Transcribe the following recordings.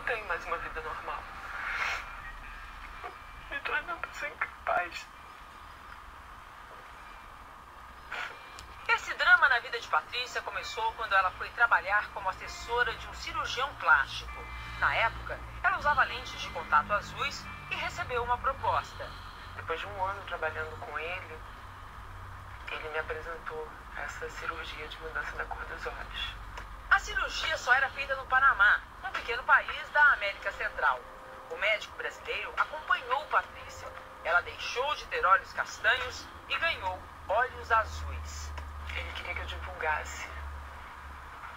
tenho mais uma vida normal. Me tornando assim incapaz. Esse drama na vida de Patrícia começou quando ela foi trabalhar como assessora de um cirurgião plástico. Na época, ela usava lentes de contato azuis e recebeu uma proposta. Depois de um ano trabalhando com ele me apresentou essa cirurgia de mudança da cor dos olhos. A cirurgia só era feita no Panamá, um pequeno país da América Central. O médico brasileiro acompanhou Patrícia. Ela deixou de ter olhos castanhos e ganhou olhos azuis. Ele queria que eu divulgasse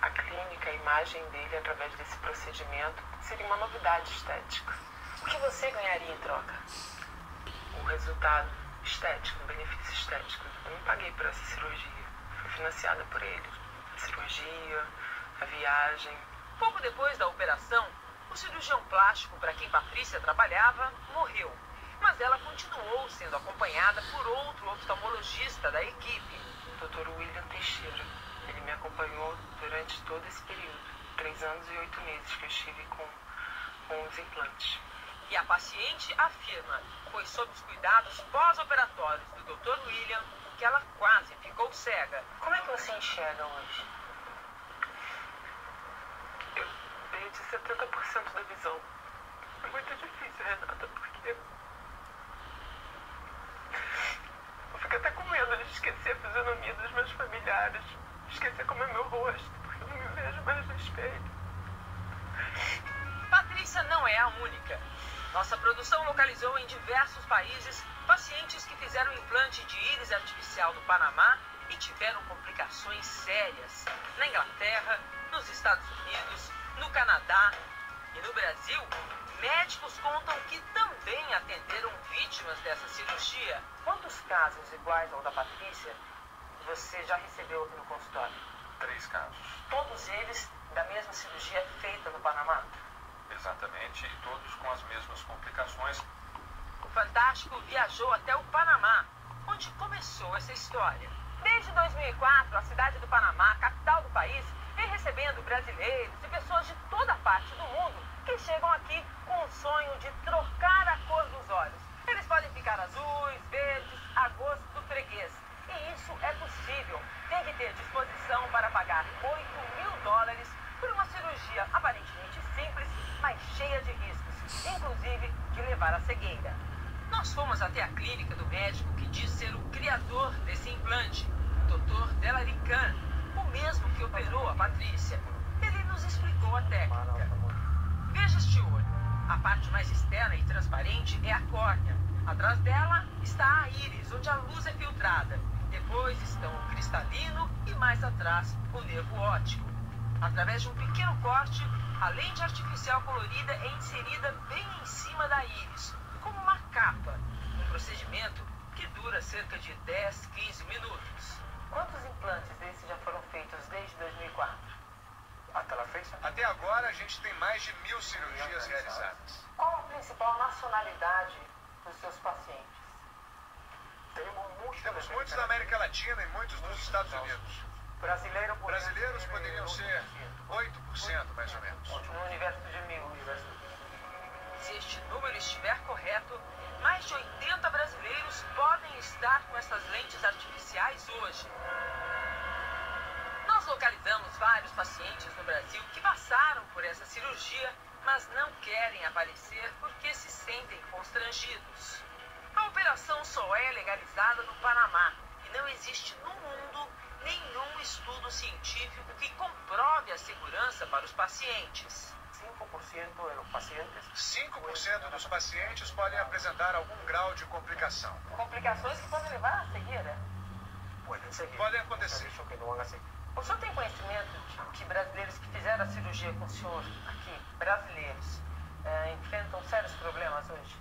a clínica, a imagem dele através desse procedimento. Seria uma novidade estética. O que você ganharia em troca? O resultado estético, o benefício estético. Eu não paguei por essa cirurgia. Foi financiada por ele. A cirurgia, a viagem. Pouco depois da operação, o cirurgião plástico para quem Patrícia trabalhava morreu. Mas ela continuou sendo acompanhada por outro oftalmologista da equipe, o Dr. William Teixeira. Ele me acompanhou durante todo esse período, 3 anos e 8 meses que eu estive com os implantes. E a paciente afirma que foi sob os cuidados pós-operatórios do Dr. William que ela quase ficou cega. Como é que você enxerga hoje? Eu perdi 70% da visão. É muito difícil, Renata, porque eu fico até com medo de esquecer a fisionomia dos meus familiares, esquecer como é meu rosto, porque eu não me vejo mais no espelho. Patrícia não é a única. Nossa produção localizou em diversos países pacientes que fizeram implante de íris artificial no Panamá e tiveram complicações sérias. Na Inglaterra, nos Estados Unidos, no Canadá e no Brasil, médicos contam que também atenderam vítimas dessa cirurgia. Quantos casos iguais ao da Patrícia você já recebeu aqui no consultório? 3 casos. Todos eles da mesma cirurgia feita no Panamá? Exatamente, e todos com as mesmas complicações. O Fantástico viajou até o Panamá, onde começou essa história. Desde 2004, a cidade do Panamá, capital do país, vem recebendo brasileiros e pessoas de toda parte do mundo que chegam aqui com o sonho de trocar a cor dos olhos. Eles podem ficar azuis, verdes, a gosto do freguês. E isso é possível. Tem que ter disposição para pagar $8.000 por uma cirurgia aparentemente simples, mas cheia de riscos, inclusive de levar à cegueira. Nós fomos até a clínica do médico que diz ser o criador desse implante, o Dr. Delarican, o mesmo que operou a Patrícia. Ele nos explicou a técnica. Veja este olho. A parte mais externa e transparente é a córnea. Atrás dela está a íris, onde a luz é filtrada. Depois estão o cristalino e mais atrás o nervo óptico. Através de um pequeno corte, a lente artificial colorida é inserida bem em cima da íris, como uma capa. Um procedimento que dura cerca de 10, 15 minutos. Quantos implantes desses já foram feitos desde 2004? Até agora, a gente tem mais de 1.000 cirurgias realizadas. Qual a principal nacionalidade dos seus pacientes? Temos muitos da América Latina e muitos dos Estados Unidos. Brasileiros poderiam ser 8%, mais ou menos. No universo de 1.000. Se este número estiver correto, mais de 80 brasileiros podem estar com essas lentes artificiais hoje. Nós localizamos vários pacientes no Brasil que passaram por essa cirurgia, mas não querem aparecer porque se sentem constrangidos. A operação só é legalizada no Panamá e não existe no mundo nenhum estudo científico que comprove a segurança para os pacientes. 5% dos pacientes podem apresentar algum grau de complicação. Complicações que podem levar à cegueira? Podem acontecer. O senhor tem conhecimento de que brasileiros que fizeram a cirurgia com o senhor aqui, brasileiros, enfrentam sérios problemas hoje?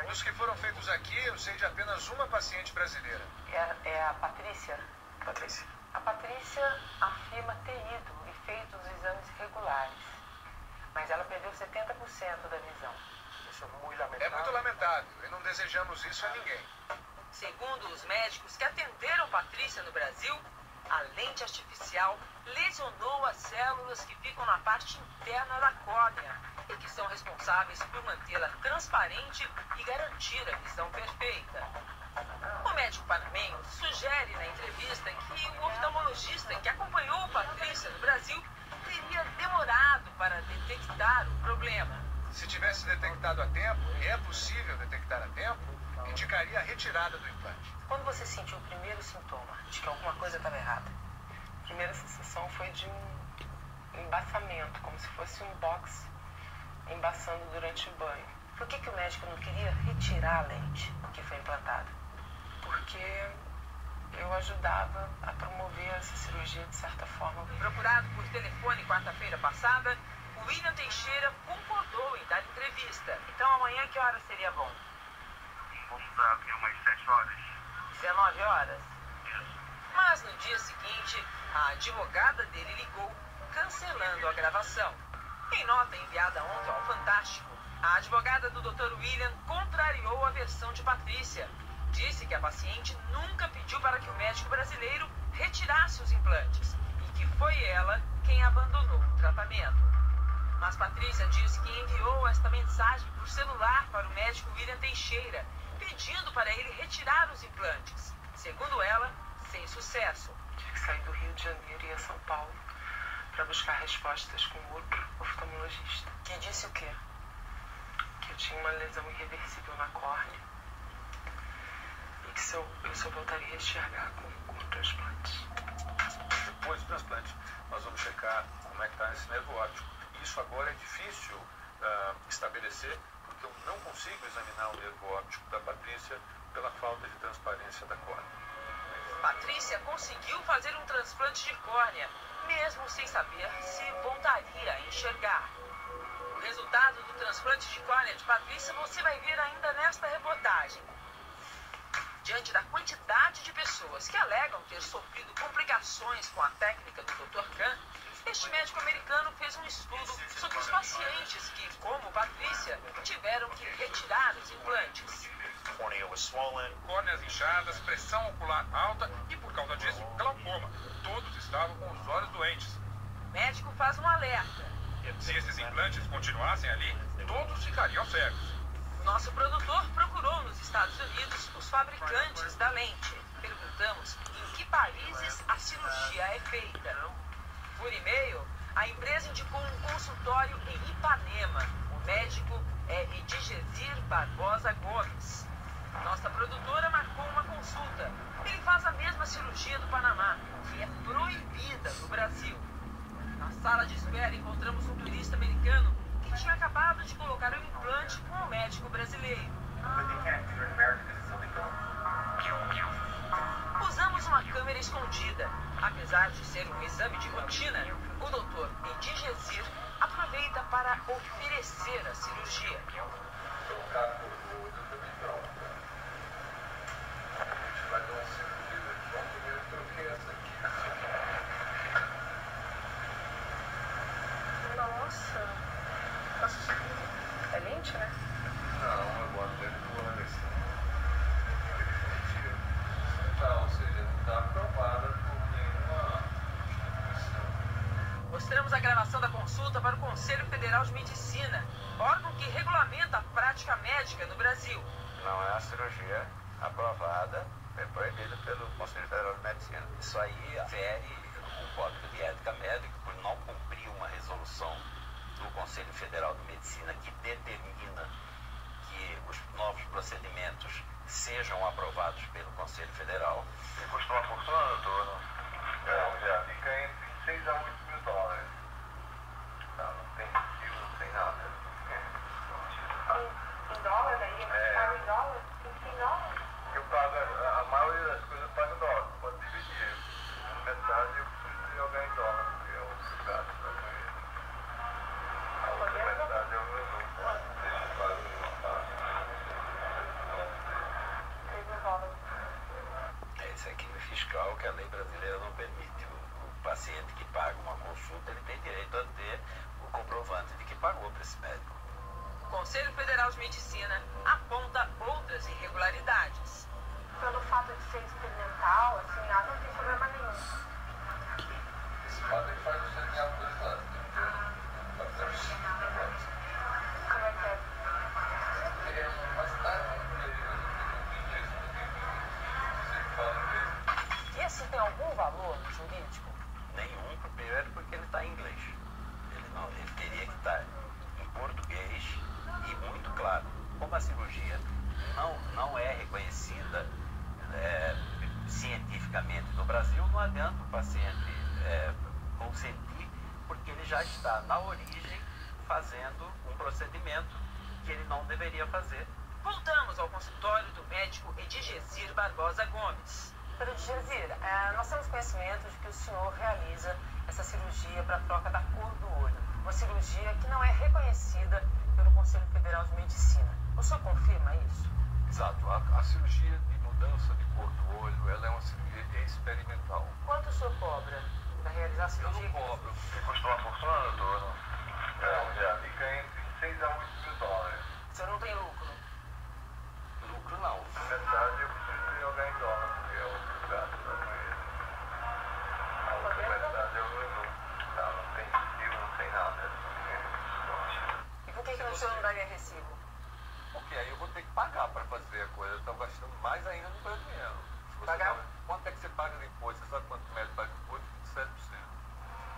Dos que foram feitos aqui, eu sei de apenas uma paciente brasileira. É a Patrícia? Patrícia. A Patrícia afirma ter ido e feito os exames regulares, mas ela perdeu 70% da visão. É muito lamentável e não desejamos isso a ninguém. Segundo os médicos que atenderam Patrícia no Brasil, A lente artificial lesionou as células que ficam na parte interna da córnea e que são responsáveis por mantê-la transparente e garantir a visão perfeita. O médico panamenho sugere na entrevista que o oftalmologista que acompanhou Patrícia no Brasil teria demorado para detectar o problema. Se tivesse detectado a tempo, e é possível detectar a tempo, indicaria a retirada do implante. Quando você sentiu o primeiro sintoma de que alguma coisa estava errada, a primeira sensação foi de um embaçamento, como se fosse um box embaçando durante o banho. Por que o médico não queria retirar a lente que foi implantada? Porque eu ajudava a promover essa cirurgia de certa forma. Procurado por telefone quarta-feira passada, o William Teixeira concordou em dar entrevista. Então amanhã que horas seria bom? Vamos abrir umas 7 horas. 19 horas? Mas no dia seguinte, a advogada dele ligou, cancelando a gravação. Em nota enviada ontem ao Fantástico, a advogada do Dr. William contrariou a versão de Patrícia. Disse que a paciente nunca pediu para que o médico brasileiro retirasse os implantes e que foi ela quem abandonou o tratamento. Mas Patrícia disse que enviou esta mensagem por celular para o médico William Teixeira, pedindo para ele retirar os implantes. Segundo ela, sem sucesso. Tive que sair do Rio de Janeiro e ir a São Paulo para buscar respostas com outro oftalmologista. Que disse o quê? Que eu tinha uma lesão irreversível na córnea e que eu só voltaria a enxergar com o transplante. Depois do transplante, nós vamos checar como é que está esse nervo óptico. Isso agora é difícil estabelecer, porque eu não consigo examinar o nervo óptico da Patrícia pela falta de transparência da córnea. Patrícia conseguiu fazer um transplante de córnea, mesmo sem saber se voltaria a enxergar. O resultado do transplante de córnea de Patrícia você vai ver ainda nesta reportagem. Diante da quantidade de pessoas que alegam ter sofrido complicações com a técnica do Dr. Khan, este médico americano fez um estudo sobre os pacientes que, como Patrícia, tiveram que retirar os implantes. Córneas inchadas, pressão ocular alta e, por causa disso, glaucoma. Todos estavam com os olhos doentes. O médico faz um alerta. Se esses implantes continuassem ali, todos ficariam cegos. O nosso produtor procurou nos Estados Unidos os fabricantes da lente. Perguntamos em que países a cirurgia é feita. Por e-mail, a empresa indicou um consultório em Ipanema. O médico é Edgezir Barbosa Gomes. Nossa produtora marcou uma consulta. Ele faz a mesma cirurgia do Panamá, que é proibida no Brasil. Na sala de espera encontramos um turista americano que tinha acabado de colocar o implante com o médico brasileiro. Usamos uma câmera escondida. Apesar de ser um exame de rotina, o doutor Edgezir aproveita para oferecer a cirurgia. Nossa, é lente, né? Não, agora deve voar assim. Ou seja, não está aprovada por nenhuma instituição. Mostramos a gravação da consulta para o Conselho Federal de Medicina, órgão que regulamenta a prática médica no Brasil. Não é uma cirurgia aprovada, é proibida pelo Conselho Federal de Medicina. Isso aí fere o Código de Ética Médica por não cumprir uma resolução do Conselho Federal de Medicina que determina que os novos procedimentos sejam aprovados pelo Conselho Federal. E custa uma fortuna, doutor? Já fica entre 6 a 8 mil dólares. Não tem fio, não tem nada. Em dólar aí? Paga em dólar? Em dólar? Eu pago, a maioria das coisas eu pago em dólar. Pode dividir. Metade eu preciso jogar em dólar, porque é o gasto da ganhar. A outra metade eu resolvo. Deixa eu pagar uma parte. É esse é crime fiscal que a lei brasileira não permite. O paciente que paga uma consulta, ele tem direito a ter o comprovante de que pagou para esse médico. O Conselho Federal de Medicina aponta outras irregularidades. Pelo fato de ser experimental, assim, nada, não tem problema nenhum. padre faz o seminário 2 anos. Como é que é? E isso tem algum valor jurídico? Nenhum, primeiro porque ele está em inglês. Ele teria que estar em português e muito claro. Como a cirurgia não é reconhecida cientificamente no Brasil, não adianta o paciente consentir, porque ele já está na origem fazendo um procedimento que ele não deveria fazer. Voltamos ao consultório do médico Edigezir Barbosa Gomes. Doutor Edigezir, nós temos conhecimento de que o senhor realiza essa cirurgia para a troca da cor do olho. Uma cirurgia que não é reconhecida pelo Conselho Federal de Medicina. O senhor confirma isso? Exato. A cirurgia de mudança de cor do olho, ela é uma cirurgia experimental. Quanto o senhor cobra para realizar a cirurgia? Eu não cobro. Custou uma fortuna, doutor? Já fica entre 6 a 8 mil dólares. O senhor não tem lucro? Lucro não. Na verdade, eu preciso jogar em dólar, porque eu gasto com ele. Na verdade, eu não tem recibo, não tem nada. E por que o senhor não daria recibo? Porque aí eu vou ter que pagar para fazer a coisa. Eu estou gastando mais ainda no meu dinheiro. Pagar? Quanto é que você paga de imposto? Você sabe quanto o médico paga de imposto? 27%.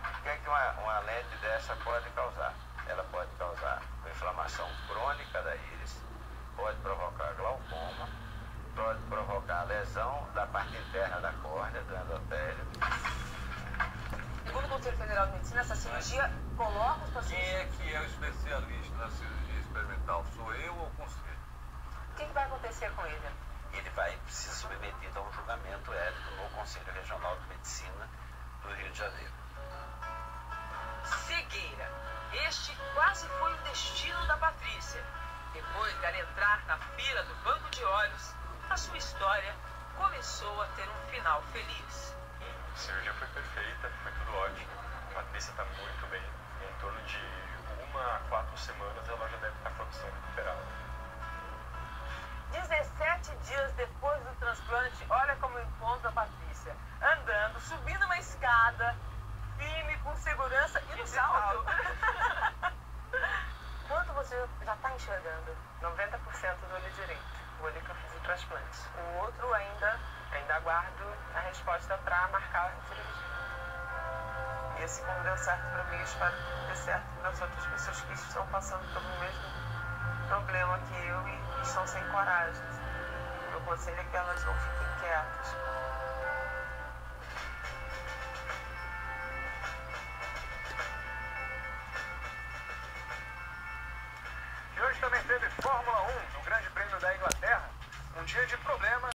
O que é que uma lente dessa pode causar? Ela pode causar inflamação crônica da íris, pode provocar glaucoma, pode provocar lesão da parte interna da córnea, do endotélio. Segundo o Conselho Federal de Medicina, essa cirurgia coloca os pacientes... Quem é que é o especialista na cirurgia experimental? Sou eu ou o conselho? O que vai acontecer com ele? Ele vai ser submetido a um julgamento ético no Conselho Regional de Medicina do Rio de Janeiro. Cegueira. Este quase foi o destino da Patrícia. Depois dela entrar na fila do banco de olhos, a sua história começou a ter um final feliz. A cirurgia foi perfeita, foi tudo ótimo. A Patrícia está muito bem. Em torno de 1 a 4 semanas ela já deve estar com a visão recuperada. 17 dias depois do transplante, olha como eu encontro a Patrícia. Andando, subindo uma escada, firme, com segurança e no salto. Quanto você já está enxergando? 90% do olho direito, o olho que eu fiz o transplante. O outro ainda aguardo a resposta para marcar a cirurgia. E esse como deu certo para mim, eu espero que dê certo para as outras pessoas que estão passando pelo mesmo problema que eu e estão sem coragem. O meu conselho é que elas não fiquem quietas. E hoje também teve Fórmula 1 no Grande Prêmio da Inglaterra, um dia de problema